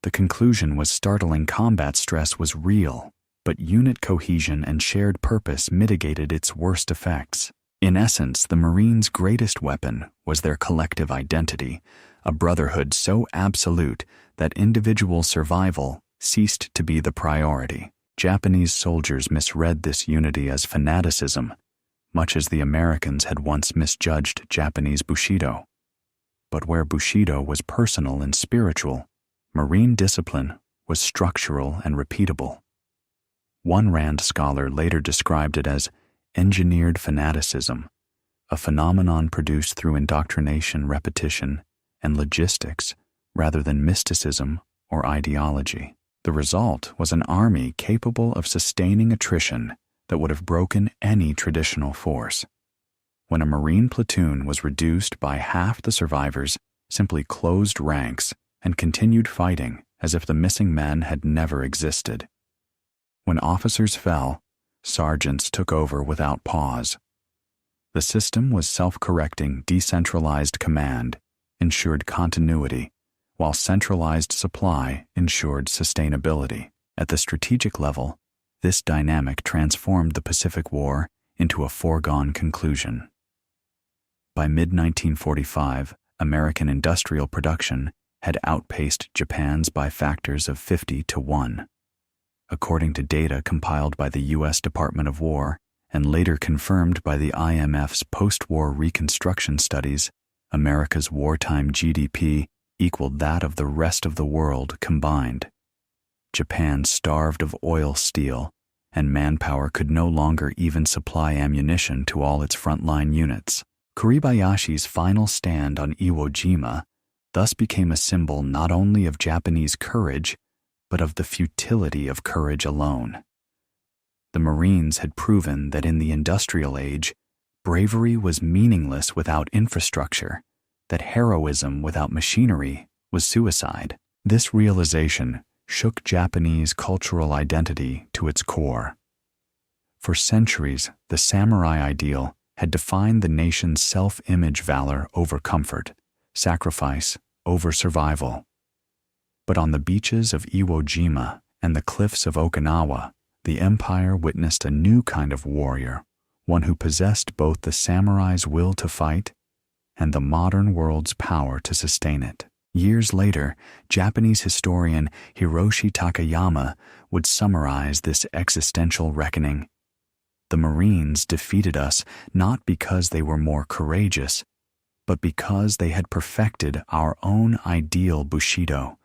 The conclusion was startling: combat stress was real, but unit cohesion and shared purpose mitigated its worst effects. In essence, the Marines' greatest weapon was their collective identity, a brotherhood so absolute that individual survival ceased to be the priority. Japanese soldiers misread this unity as fanaticism, much as the Americans had once misjudged Japanese Bushido. But where Bushido was personal and spiritual, Marine discipline was structural and repeatable. One RAND scholar later described it as engineered fanaticism, a phenomenon produced through indoctrination, repetition, and logistics rather than mysticism or ideology. The result was an army capable of sustaining attrition that would have broken any traditional force. When a Marine platoon was reduced by half the survivors, simply closed ranks and continued fighting as if the missing men had never existed. When officers fell, sergeants took over without pause. The system was self-correcting. Decentralized command ensured continuity, while centralized supply ensured sustainability. At the strategic level, this dynamic transformed the Pacific War into a foregone conclusion. By mid-1945, American industrial production had outpaced Japan's by factors of 50 to 1. According to data compiled by the U.S. Department of War and later confirmed by the IMF's post-war reconstruction studies, America's wartime GDP equaled that of the rest of the world combined. Japan starved of oil, steel, and manpower could no longer even supply ammunition to all its frontline units. Kuribayashi's final stand on Iwo Jima thus became a symbol not only of Japanese courage, but of the futility of courage alone. The Marines had proven that in the industrial age, bravery was meaningless without infrastructure, that heroism without machinery was suicide. This realization shook Japanese cultural identity to its core. For centuries, the samurai ideal had defined the nation's self-image: valor over comfort, sacrifice over survival. But on the beaches of Iwo Jima and the cliffs of Okinawa, the empire witnessed a new kind of warrior, one who possessed both the samurai's will to fight and the modern world's power to sustain it. Years later, Japanese historian Hiroshi Takayama would summarize this existential reckoning. The Marines defeated us not because they were more courageous, but because they had perfected our own ideal Bushido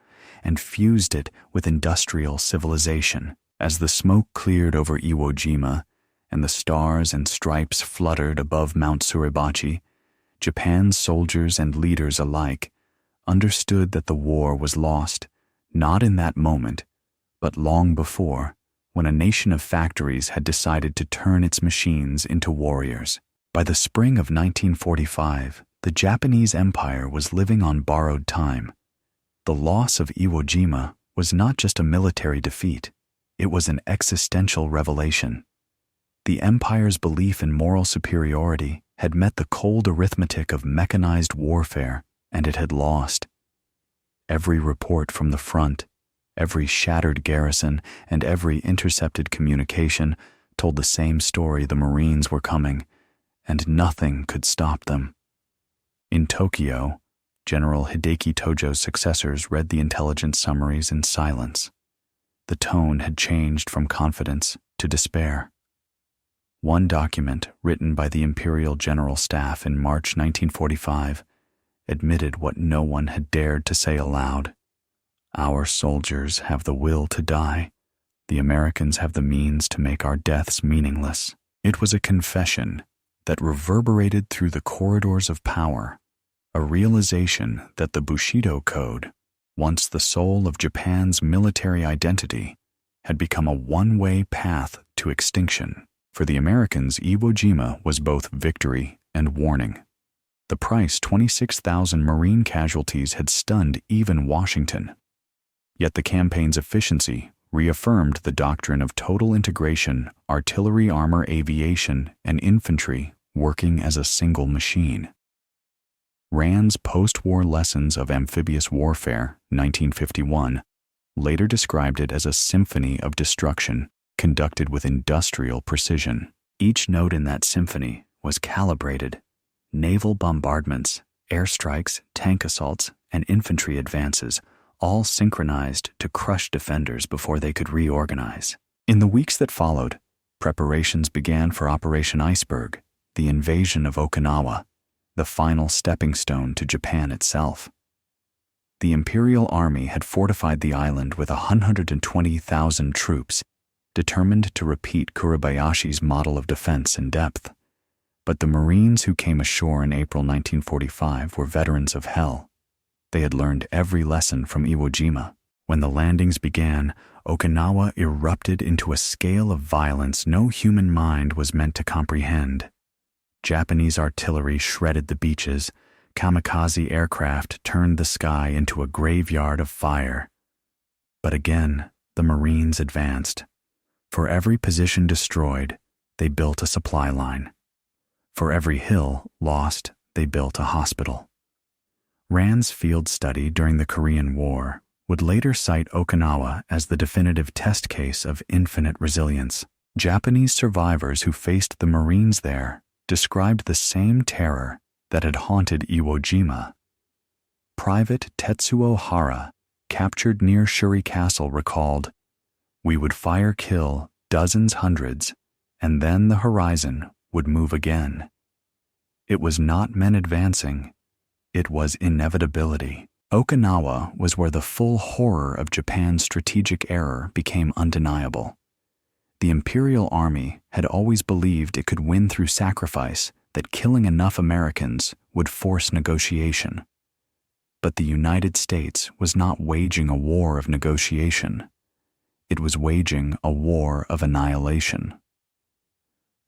and fused it with industrial civilization. As the smoke cleared over Iwo Jima and the stars and stripes fluttered above Mount Suribachi, Japan's soldiers and leaders alike understood that the war was lost, not in that moment, but long before, when a nation of factories had decided to turn its machines into warriors. By the spring of 1945, the Japanese Empire was living on borrowed time. The loss of Iwo Jima was not just a military defeat, it was an existential revelation. The Empire's belief in moral superiority had met the cold arithmetic of mechanized warfare, and it had lost. Every report from the front, every shattered garrison, and every intercepted communication told the same story: the Marines were coming, and nothing could stop them. In Tokyo, General Hideki Tojo's successors read the intelligence summaries in silence. The tone had changed from confidence to despair. One document, written by the Imperial General Staff in March 1945, admitted what no one had dared to say aloud. Our soldiers have the will to die. The Americans have the means to make our deaths meaningless. It was a confession that reverberated through the corridors of power, a realization that the Bushido Code, once the soul of Japan's military identity, had become a one-way path to extinction. For the Americans, Iwo Jima was both victory and warning. The price, 26,000 Marine casualties, had stunned even Washington. Yet the campaign's efficiency reaffirmed the doctrine of total integration: artillery, armor, aviation, and infantry working as a single machine. Rand's post-war Lessons of Amphibious Warfare, 1951, later described it as a symphony of destruction conducted with industrial precision. Each note in that symphony was calibrated: naval bombardments, airstrikes, tank assaults, and infantry advances, all synchronized to crush defenders before they could reorganize. In the weeks that followed, preparations began for Operation Iceberg, the invasion of Okinawa, the final stepping stone to Japan itself. The Imperial Army had fortified the island with 120,000 troops, determined to repeat Kuribayashi's model of defense in depth. But the Marines who came ashore in April 1945 were veterans of hell. They had learned every lesson from Iwo Jima. When the landings began, Okinawa erupted into a scale of violence no human mind was meant to comprehend. Japanese artillery shredded the beaches. Kamikaze aircraft turned the sky into a graveyard of fire. But again, the Marines advanced. For every position destroyed, they built a supply line. For every hill lost, they built a hospital. Rand's field study during the Korean War would later cite Okinawa as the definitive test case of infinite resilience. Japanese survivors who faced the Marines there described the same terror that had haunted Iwo Jima. Private Tetsuo Hara, captured near Shuri Castle, recalled, "We would fire-kill dozens, hundreds, and then the horizon would move again. It was not men advancing, it was inevitability." Okinawa was where the full horror of Japan's strategic error became undeniable. The Imperial Army had always believed it could win through sacrifice, that killing enough Americans would force negotiation. But the United States was not waging a war of negotiation. It was waging a war of annihilation.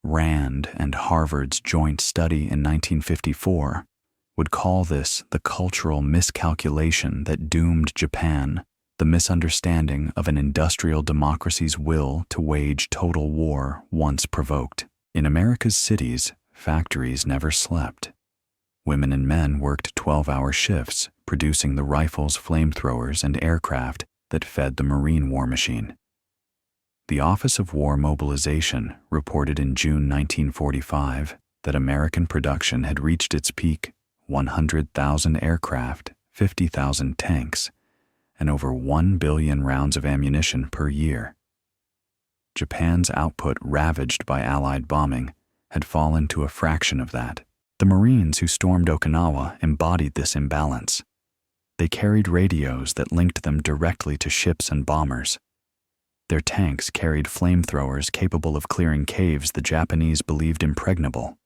Rand and Harvard's joint study in 1954 would call this the cultural miscalculation that doomed Japan, the misunderstanding of an industrial democracy's will to wage total war once provoked. In America's cities, factories never slept. Women and men worked 12-hour shifts, producing the rifles, flamethrowers, and aircraft that fed the Marine war machine. The Office of War Mobilization reported in June 1945 that American production had reached its peak: 100,000 aircraft, 50,000 tanks, and over 1 billion rounds of ammunition per year. Japan's output, ravaged by Allied bombing, had fallen to a fraction of that. The Marines who stormed Okinawa embodied this imbalance. They carried radios that linked them directly to ships and bombers. Their tanks carried flamethrowers capable of clearing caves the Japanese believed impregnable.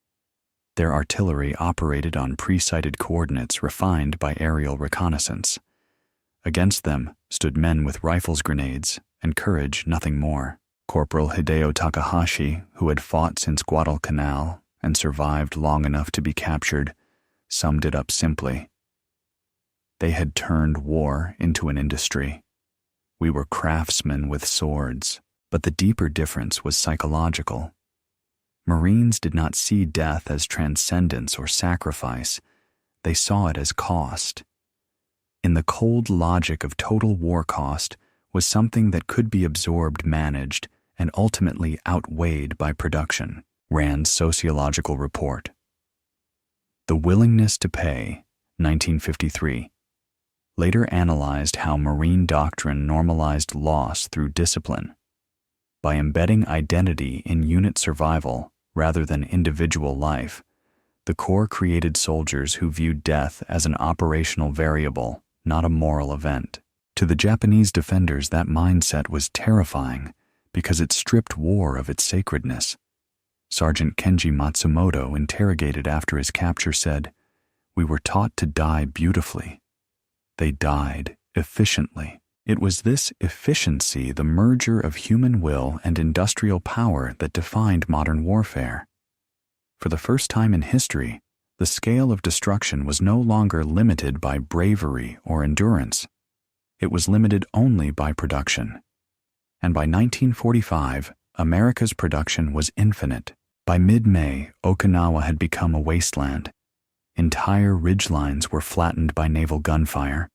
Their artillery operated on pre-sighted coordinates refined by aerial reconnaissance. Against them stood men with rifles, grenades, and courage, nothing more. Corporal Hideo Takahashi, who had fought since Guadalcanal and survived long enough to be captured, summed it up simply. They had turned war into an industry. We were craftsmen with swords, but the deeper difference was psychological. Marines did not see death as transcendence or sacrifice. They saw it as cost. In the cold logic of total war cost was something that could be absorbed, managed, and ultimately outweighed by production. Rand's sociological report. The Willingness to Pay, 1953, later analyzed how Marine doctrine normalized loss through discipline. By embedding identity in unit survival rather than individual life, the Corps created soldiers who viewed death as an operational variable, not a moral event. To the Japanese defenders, that mindset was terrifying because it stripped war of its sacredness. Sergeant Kenji Matsumoto, interrogated after his capture, said, "We were taught to die beautifully. They died efficiently." It was this efficiency, the merger of human will and industrial power, that defined modern warfare. For the first time in history, the scale of destruction was no longer limited by bravery or endurance. It was limited only by production. And by 1945, America's production was infinite. By mid-May, Okinawa had become a wasteland. Entire ridgelines were flattened by naval gunfire.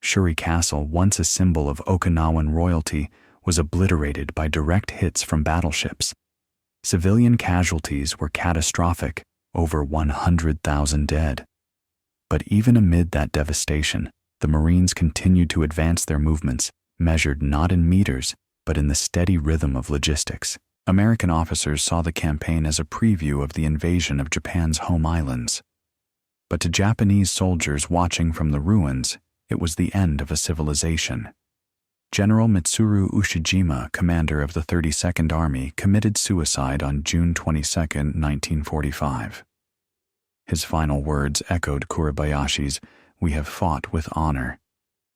Shuri Castle, once a symbol of Okinawan royalty, was obliterated by direct hits from battleships. Civilian casualties were catastrophic, over 100,000 dead. But even amid that devastation, the Marines continued to advance their movements, measured not in meters, but in the steady rhythm of logistics. American officers saw the campaign as a preview of the invasion of Japan's home islands. But to Japanese soldiers watching from the ruins, it was the end of a civilization. General Mitsuru Ushijima, commander of the 32nd Army, committed suicide on June 22, 1945. His final words echoed Kuribayashi's, "We have fought with honor."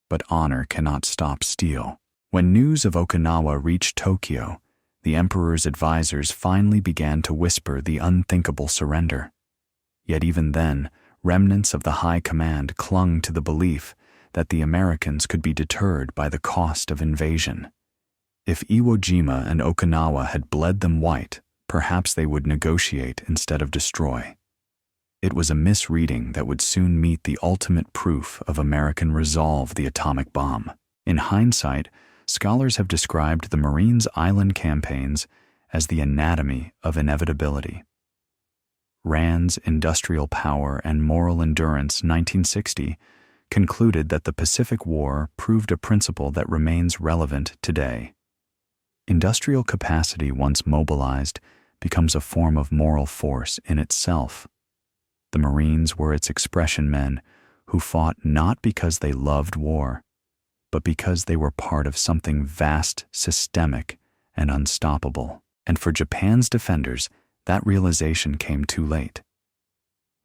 But honor cannot stop steel. When news of Okinawa reached Tokyo, the emperor's advisors finally began to whisper the unthinkable surrender. Yet even then, remnants of the high command clung to the belief that the Americans could be deterred by the cost of invasion. If Iwo Jima and Okinawa had bled them white, perhaps they would negotiate instead of destroy. It was a misreading that would soon meet the ultimate proof of American resolve: the atomic bomb. In hindsight, scholars have described the Marines' island campaigns as the anatomy of inevitability. Rand's Industrial Power and Moral Endurance, 1960, concluded that the Pacific War proved a principle that remains relevant today. Industrial capacity, once mobilized, becomes a form of moral force in itself. The Marines were its expression men who fought not because they loved war, but because they were part of something vast, systemic, and unstoppable. And for Japan's defenders, that realization came too late.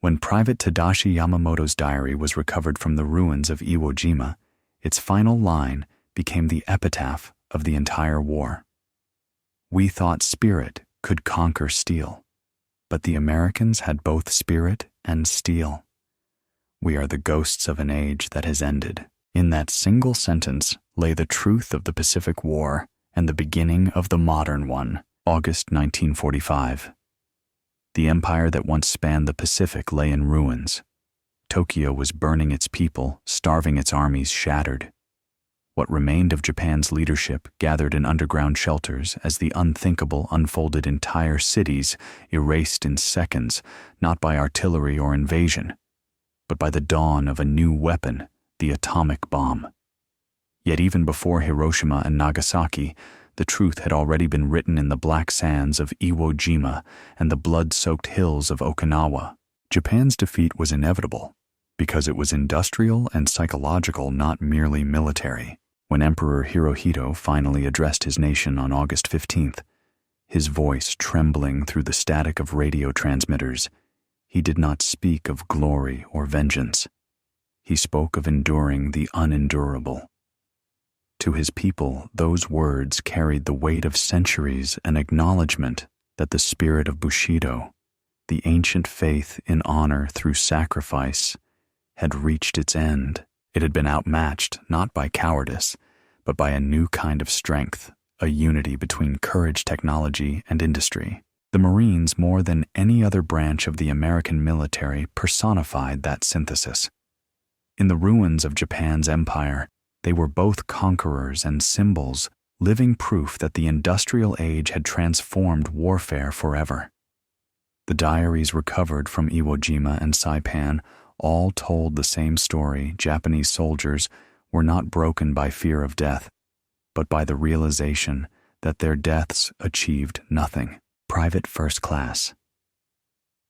When Private Tadashi Yamamoto's diary was recovered from the ruins of Iwo Jima, its final line became the epitaph of the entire war. "We thought spirit could conquer steel, but the Americans had both spirit and steel. We are the ghosts of an age that has ended." In that single sentence lay the truth of the Pacific War and the beginning of the modern one. August 1945. The empire that once spanned the Pacific lay in ruins. Tokyo was burning its people, starving its armies, shattered. What remained of Japan's leadership gathered in underground shelters as the unthinkable unfolded. Entire cities erased in seconds, not by artillery or invasion, but by the dawn of a new weapon, the atomic bomb. Yet even before Hiroshima and Nagasaki, the truth had already been written in the black sands of Iwo Jima and the blood-soaked hills of Okinawa. Japan's defeat was inevitable, because it was industrial and psychological, not merely military. When Emperor Hirohito finally addressed his nation on August 15th, his voice trembling through the static of radio transmitters, he did not speak of glory or vengeance. He spoke of enduring the unendurable. To his people, those words carried the weight of centuries, an acknowledgement that the spirit of Bushido, the ancient faith in honor through sacrifice, had reached its end. It had been outmatched not by cowardice, but by a new kind of strength, a unity between courage, technology, and industry. The Marines, more than any other branch of the American military, personified that synthesis. In the ruins of Japan's empire, they were both conquerors and symbols, living proof that the industrial age had transformed warfare forever. The diaries recovered from Iwo Jima and Saipan all told the same story. Japanese soldiers were not broken by fear of death, but by the realization that their deaths achieved nothing. Private First Class.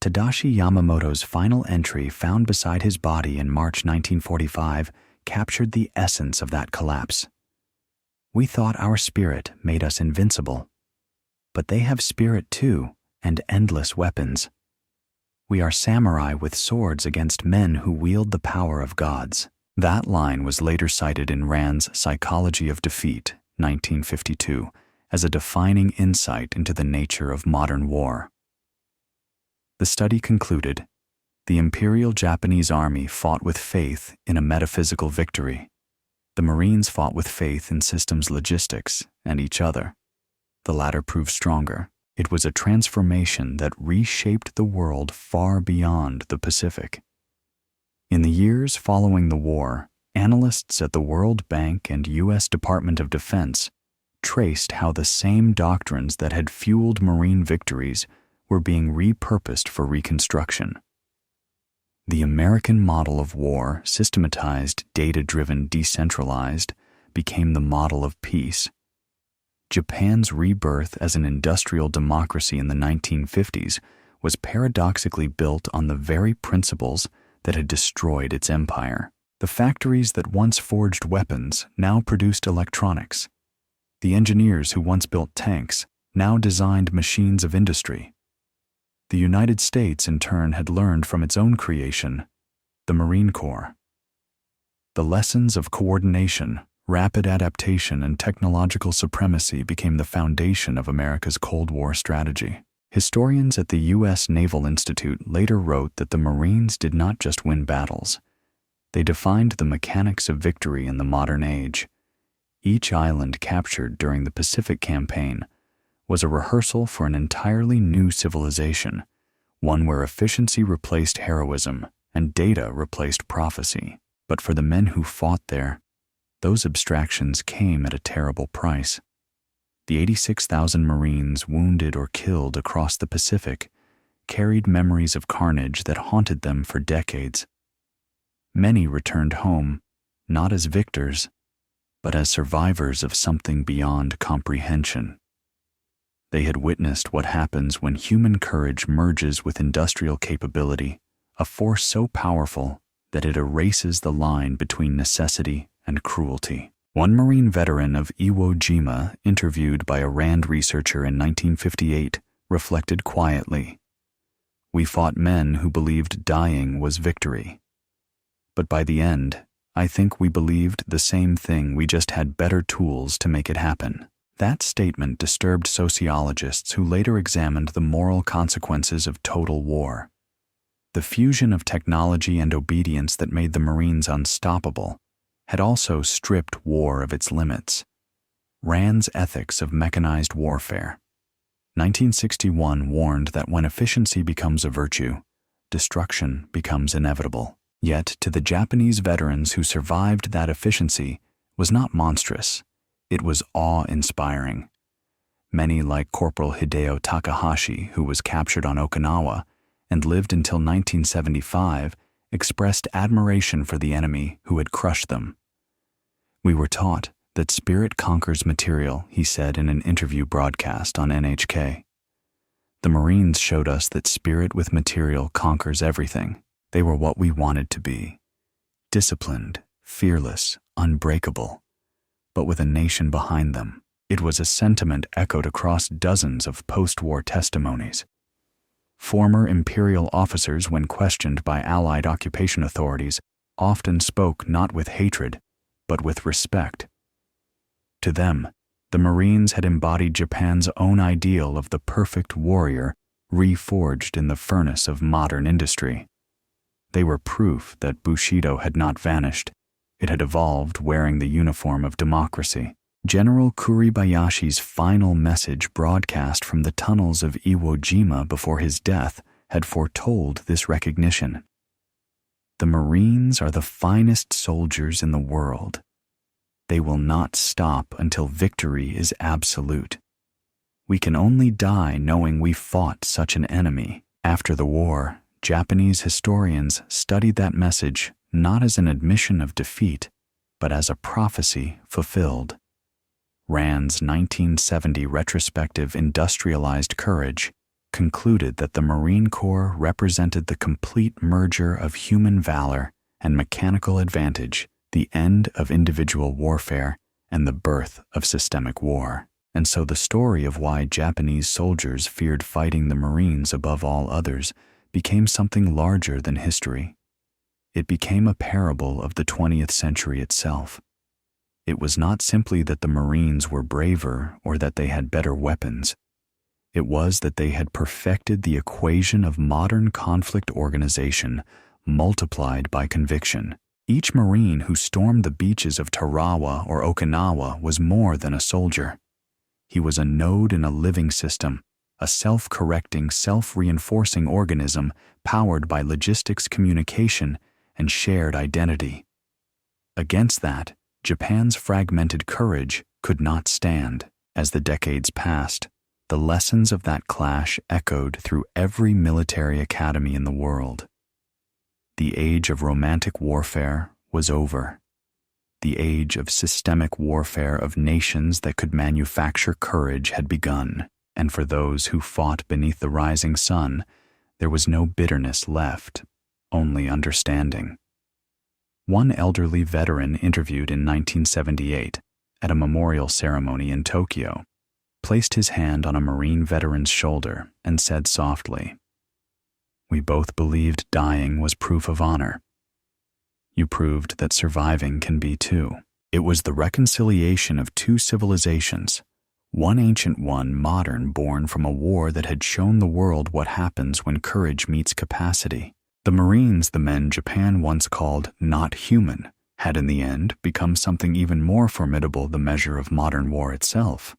Tadashi Yamamoto's final entry found beside his body in March 1945 captured the essence of that collapse. We thought our spirit made us invincible, but they have spirit too, and endless weapons. We are samurai with swords against men who wield the power of gods. That line was later cited in Rand's Psychology of Defeat, 1952, as a defining insight into the nature of modern war. The study concluded, the Imperial Japanese Army fought with faith in a metaphysical victory. The Marines fought with faith in systems logistics and each other. The latter proved stronger. It was a transformation that reshaped the world far beyond the Pacific. In the years following the war, analysts at the World Bank and U.S. Department of Defense traced how the same doctrines that had fueled Marine victories were being repurposed for reconstruction. The American model of war, systematized, data-driven, decentralized, became the model of peace. Japan's rebirth as an industrial democracy in the 1950s was paradoxically built on the very principles that had destroyed its empire. The factories that once forged weapons now produced electronics. The engineers who once built tanks now designed machines of industry. The United States, in turn, had learned from its own creation, the Marine Corps. The lessons of coordination, rapid adaptation, and technological supremacy became the foundation of America's Cold War strategy. Historians at the U.S. Naval Institute later wrote that the Marines did not just win battles. They defined the mechanics of victory in the modern age. Each island captured during the Pacific Campaign was a rehearsal for an entirely new civilization, one where efficiency replaced heroism and data replaced prophecy. But for the men who fought there, those abstractions came at a terrible price. The 86,000 Marines wounded or killed across the Pacific carried memories of carnage that haunted them for decades. Many returned home, not as victors, but as survivors of something beyond comprehension. They had witnessed what happens when human courage merges with industrial capability, a force so powerful that it erases the line between necessity and cruelty. One Marine veteran of Iwo Jima, interviewed by a Rand researcher in 1958, reflected quietly, "We fought men who believed dying was victory. But by the end, I think we believed the same thing, we just had better tools to make it happen." That statement disturbed sociologists who later examined the moral consequences of total war. The fusion of technology and obedience that made the Marines unstoppable had also stripped war of its limits. Rand's Ethics of Mechanized Warfare, 1961, warned that when efficiency becomes a virtue, destruction becomes inevitable. Yet, to the Japanese veterans who survived that efficiency, was not monstrous. It was awe-inspiring. Many, like Corporal Hideo Takahashi, who was captured on Okinawa and lived until 1975, expressed admiration for the enemy who had crushed them. "We were taught that spirit conquers material," he said in an interview broadcast on NHK. "The Marines showed us that spirit with material conquers everything. They were what we wanted to be. Disciplined, fearless, unbreakable, but with a nation behind them." It was a sentiment echoed across dozens of post-war testimonies. Former imperial officers, when questioned by Allied occupation authorities, often spoke not with hatred, but with respect. To them, the Marines had embodied Japan's own ideal of the perfect warrior, reforged in the furnace of modern industry. They were proof that Bushido had not vanished. It had evolved wearing the uniform of democracy. General Kuribayashi's final message, broadcast from the tunnels of Iwo Jima before his death, had foretold this recognition. "The Marines are the finest soldiers in the world. They will not stop until victory is absolute. We can only die knowing we fought such an enemy." After the war, Japanese historians studied that message not as an admission of defeat, but as a prophecy fulfilled. Rand's 1970 retrospective Industrialized Courage concluded that the Marine Corps represented the complete merger of human valor and mechanical advantage, the end of individual warfare, and the birth of systemic war. And so the story of why Japanese soldiers feared fighting the Marines above all others became something larger than history. It became a parable of the 20th century itself. It was not simply that the Marines were braver or that they had better weapons. It was that they had perfected the equation of modern conflict organization multiplied by conviction. Each Marine who stormed the beaches of Tarawa or Okinawa was more than a soldier. He was a node in a living system, a self-correcting, self-reinforcing organism powered by logistics, communication, and shared identity. Against that, Japan's fragmented courage could not stand. As the decades passed, the lessons of that clash echoed through every military academy in the world. The age of romantic warfare was over. The age of systemic warfare of nations that could manufacture courage had begun, and for those who fought beneath the rising sun, there was no bitterness left, only understanding. One elderly veteran interviewed in 1978 at a memorial ceremony in Tokyo placed his hand on a Marine veteran's shoulder and said softly, "We both believed dying was proof of honor. You proved that surviving can be too." It was the reconciliation of two civilizations, one ancient, one modern, born from a war that had shown the world what happens when courage meets capacity. The Marines, the men Japan once called not human, had in the end become something even more formidable, the measure of modern war itself.